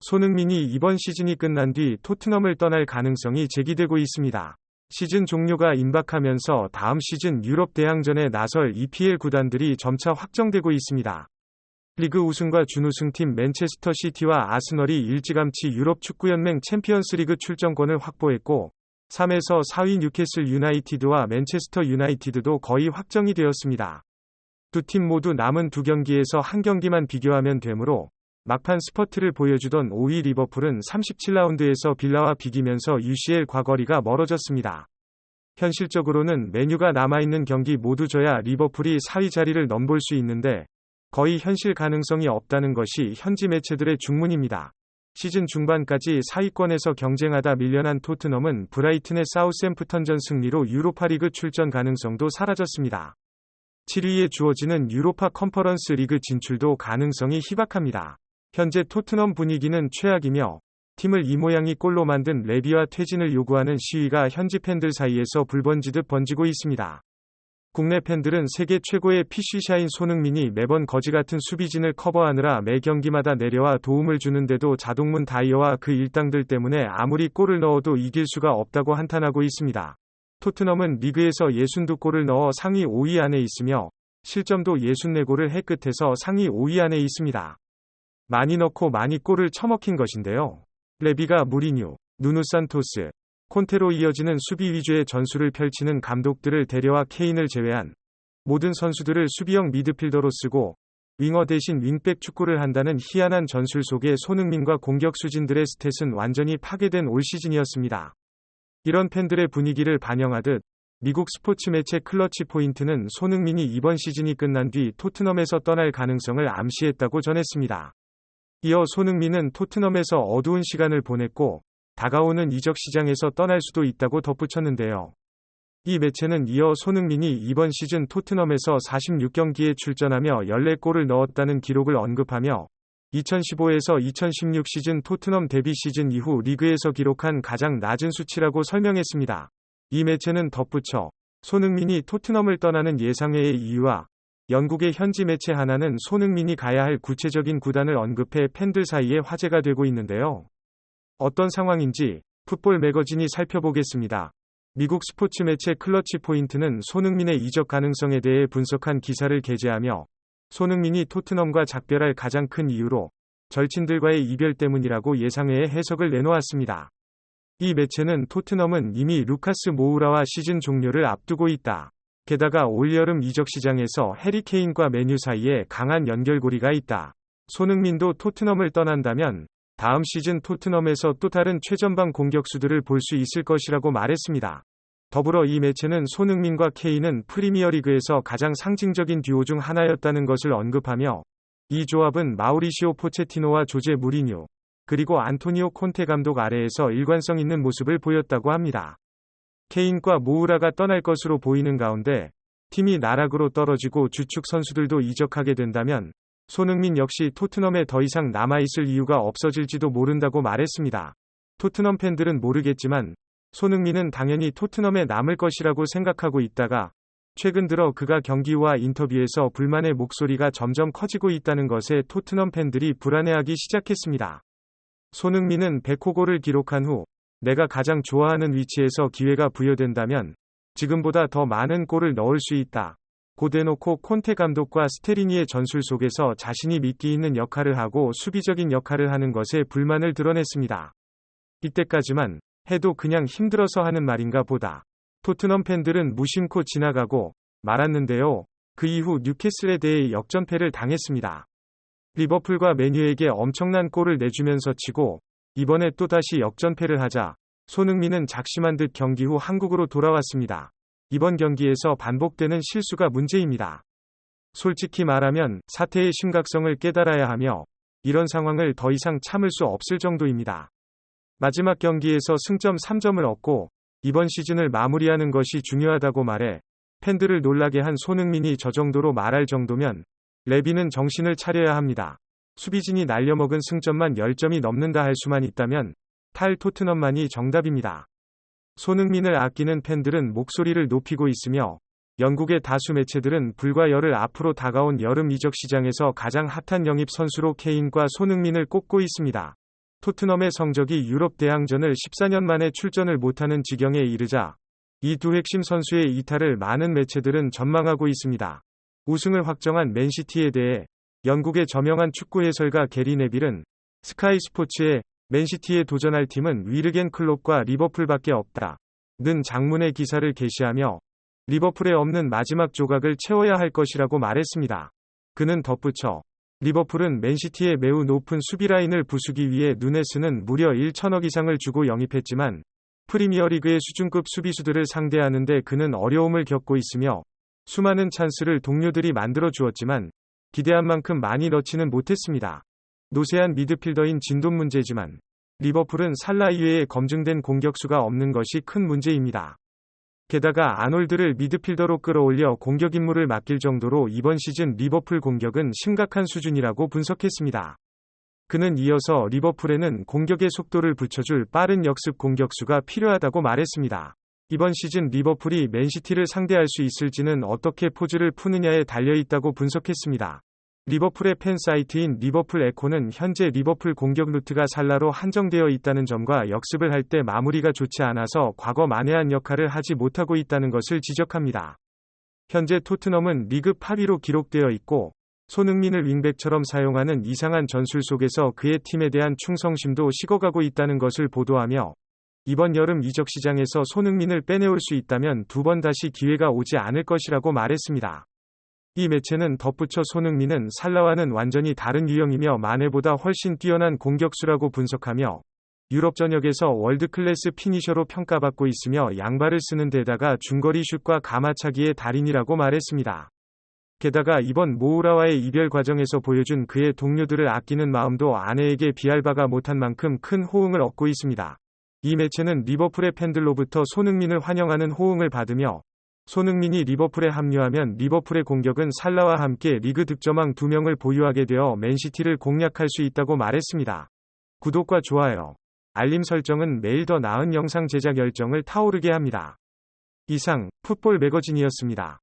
손흥민이 이번 시즌이 끝난 뒤 토트넘을 떠날 가능성이 제기되고 있습니다. 시즌 종료가 임박하면서 다음 시즌 유럽 대항전에 나설 EPL 구단들이 점차 확정되고 있습니다. 리그 우승과 준우승팀 맨체스터 시티와 아스널이 일찌감치 유럽 축구연맹 챔피언스리그 출전권을 확보했고 3에서 4위 뉴캐슬 유나이티드와 맨체스터 유나이티드도 거의 확정이 되었습니다. 두 팀 모두 남은 두 경기에서 한 경기만 비교하면 되므로 막판 스퍼트를 보여주던 5위 리버풀은 37라운드에서 빌라와 비기면서 UCL 과거리가 멀어졌습니다. 현실적으로는 메뉴가 남아있는 경기 모두 져야 리버풀이 4위 자리를 넘볼 수 있는데 거의 현실 가능성이 없다는 것이 현지 매체들의 중문입니다. 시즌 중반까지 4위권에서 경쟁하다 밀려난 토트넘은 브라이튼의 사우샘프턴전 승리로 유로파리그 출전 가능성도 사라졌습니다. 7위에 주어지는 유로파 컨퍼런스 리그 진출도 가능성이 희박합니다. 현재 토트넘 분위기는 최악이며 팀을 이 모양이 꼴로 만든 레비와 퇴진을 요구하는 시위가 현지 팬들 사이에서 불번지듯 번지고 있습니다. 국내 팬들은 세계 최고의 PC샤인 손흥민이 매번 거지같은 수비진을 커버하느라 매 경기마다 내려와 도움을 주는데도 자동문 다이어와 그 일당들 때문에 아무리 골을 넣어도 이길 수가 없다고 한탄하고 있습니다. 토트넘은 리그에서 62골을 넣어 상위 5위 안에 있으며 실점도 64골을 해 끝에서 상위 5위 안에 있습니다. 많이 넣고 많이 골을 처먹힌 것인데요. 레비가 무리뉴, 누누 산토스, 콘테로 이어지는 수비 위주의 전술을 펼치는 감독들을 데려와 케인을 제외한 모든 선수들을 수비형 미드필더로 쓰고 윙어 대신 윙백 축구를 한다는 희한한 전술 속에 손흥민과 공격 수진들의 스탯은 완전히 파괴된 올 시즌이었습니다. 이런 팬들의 분위기를 반영하듯 미국 스포츠 매체 클러치 포인트는 손흥민이 이번 시즌이 끝난 뒤 토트넘에서 떠날 가능성을 암시했다고 전했습니다. 이어 손흥민은 토트넘에서 어두운 시간을 보냈고 다가오는 이적 시장에서 떠날 수도 있다고 덧붙였는데요. 이 매체는 이어 손흥민이 이번 시즌 토트넘에서 46경기에 출전하며 14골을 넣었다는 기록을 언급하며 2015에서 2016 시즌 토트넘 데뷔 시즌 이후 리그에서 기록한 가장 낮은 수치라고 설명했습니다. 이 매체는 덧붙여 손흥민이 토트넘을 떠나는 예상외의 이유와 영국의 현지 매체 하나는 손흥민이 가야 할 구체적인 구단을 언급해 팬들 사이에 화제가 되고 있는데요. 어떤 상황인지 풋볼 매거진이 살펴보겠습니다. 미국 스포츠 매체 클러치 포인트는 손흥민의 이적 가능성에 대해 분석한 기사를 게재하며 손흥민이 토트넘과 작별할 가장 큰 이유로 절친들과의 이별 때문이라고 예상외의 해석을 내놓았습니다. 이 매체는 토트넘은 이미 루카스 모우라와 시즌 종료를 앞두고 있다. 게다가 올여름 이적 시장에서 해리 케인과 메뉴 사이에 강한 연결고리가 있다. 손흥민도 토트넘을 떠난다면 다음 시즌 토트넘에서 또 다른 최전방 공격수들을 볼 수 있을 것이라고 말했습니다. 더불어 이 매체는 손흥민과 케인은 프리미어리그에서 가장 상징적인 듀오 중 하나였다는 것을 언급하며 이 조합은 마우리시오 포체티노와 조제 무리뉴 그리고 안토니오 콘테 감독 아래에서 일관성 있는 모습을 보였다고 합니다. 케인과 모우라가 떠날 것으로 보이는 가운데 팀이 나락으로 떨어지고 주축 선수들도 이적하게 된다면 손흥민 역시 토트넘에 더 이상 남아있을 이유가 없어질지도 모른다고 말했습니다. 토트넘 팬들은 모르겠지만 손흥민은 당연히 토트넘에 남을 것이라고 생각하고 있다가 최근 들어 그가 경기 후와 인터뷰에서 불만의 목소리가 점점 커지고 있다는 것에 토트넘 팬들이 불안해하기 시작했습니다. 손흥민은 100호골을 기록한 후 내가 가장 좋아하는 위치에서 기회가 부여된다면 지금보다 더 많은 골을 넣을 수 있다. 고 대놓고 콘테 감독과 스테리니의 전술 속에서 자신이 미끼 있는 역할을 하고 수비적인 역할을 하는 것에 불만을 드러냈습니다. 이때까지만 해도 그냥 힘들어서 하는 말인가 보다. 토트넘 팬들은 무심코 지나가고 말았는데요. 그 이후 뉴캐슬에 대해 역전패를 당했습니다. 리버풀과 맨유에게 엄청난 골을 내주면서 치고 이번에 또다시 역전패를 하자 손흥민은 작심한 듯 경기 후 한국으로 돌아왔습니다. 이번 경기에서 반복되는 실수가 문제입니다. 솔직히 말하면 사태의 심각성을 깨달아야 하며 이런 상황을 더 이상 참을 수 없을 정도입니다. 마지막 경기에서 승점 3점을 얻고 이번 시즌을 마무리하는 것이 중요하다고 말해 팬들을 놀라게 한 손흥민이 저 정도로 말할 정도면 레비는 정신을 차려야 합니다. 수비진이 날려먹은 승점만 10점이 넘는다 할 수만 있다면 탈 토트넘만이 정답입니다. 손흥민을 아끼는 팬들은 목소리를 높이고 있으며 영국의 다수 매체들은 불과 열흘 앞으로 다가온 여름 이적 시장에서 가장 핫한 영입 선수로 케인과 손흥민을 꼽고 있습니다. 토트넘의 성적이 유럽 대항전을 14년 만에 출전을 못하는 지경에 이르자 이 두 핵심 선수의 이탈을 많은 매체들은 전망하고 있습니다. 우승을 확정한 맨시티에 대해 영국의 저명한 축구 해설가 게리 네빌은 스카이 스포츠에 맨시티에 도전할 팀은 위르겐 클롭과 리버풀밖에 없다 는 장문의 기사를 게시하며 리버풀에 없는 마지막 조각을 채워야 할 것이라고 말했습니다. 그는 덧붙여 리버풀은 맨시티의 매우 높은 수비 라인을 부수기 위해 누네스는 무려 1천억 이상을 주고 영입했지만 프리미어리그의 수준급 수비수들을 상대하는데 그는 어려움을 겪고 있으며 수많은 찬스를 동료들이 만들어 주었지만 기대한 만큼 많이 넣지는 못했습니다. 노세한 미드필더인 진돈 문제지만 리버풀은 살라 이외에 검증된 공격수가 없는 것이 큰 문제입니다. 게다가 아놀드를 미드필더로 끌어올려 공격 임무를 맡길 정도로 이번 시즌 리버풀 공격은 심각한 수준이라고 분석했습니다. 그는 이어서 리버풀에는 공격의 속도를 붙여줄 빠른 역습 공격수가 필요하다고 말했습니다. 이번 시즌 리버풀이 맨시티를 상대할 수 있을지는 어떻게 포즈를 푸느냐에 달려있다고 분석했습니다. 리버풀의 팬 사이트인 리버풀 에코는 현재 리버풀 공격 루트가 살라로 한정되어 있다는 점과 역습을 할 때 마무리가 좋지 않아서 과거 만회한 역할을 하지 못하고 있다는 것을 지적합니다. 현재 토트넘은 리그 8위로 기록되어 있고 손흥민을 윙백처럼 사용하는 이상한 전술 속에서 그의 팀에 대한 충성심도 식어가고 있다는 것을 보도하며 이번 여름 이적 시장에서 손흥민을 빼내올 수 있다면 두 번 다시 기회가 오지 않을 것이라고 말했습니다. 이 매체는 덧붙여 손흥민은 살라와는 완전히 다른 유형이며 마네보다 훨씬 뛰어난 공격수라고 분석하며 유럽 전역에서 월드클래스 피니셔로 평가받고 있으며 양발을 쓰는 데다가 중거리 슛과 가마차기의 달인이라고 말했습니다. 게다가 이번 모우라와의 이별 과정에서 보여준 그의 동료들을 아끼는 마음도 아내에게 비할 바가 못한 만큼 큰 호응을 얻고 있습니다. 이 매체는 리버풀의 팬들로부터 손흥민을 환영하는 호응을 받으며 손흥민이 리버풀에 합류하면 리버풀의 공격은 살라와 함께 리그 득점왕 2명을 보유하게 되어 맨시티를 공략할 수 있다고 말했습니다. 구독과 좋아요, 알림 설정은 매일 더 나은 영상 제작 열정을 타오르게 합니다. 이상 풋볼 매거진이었습니다.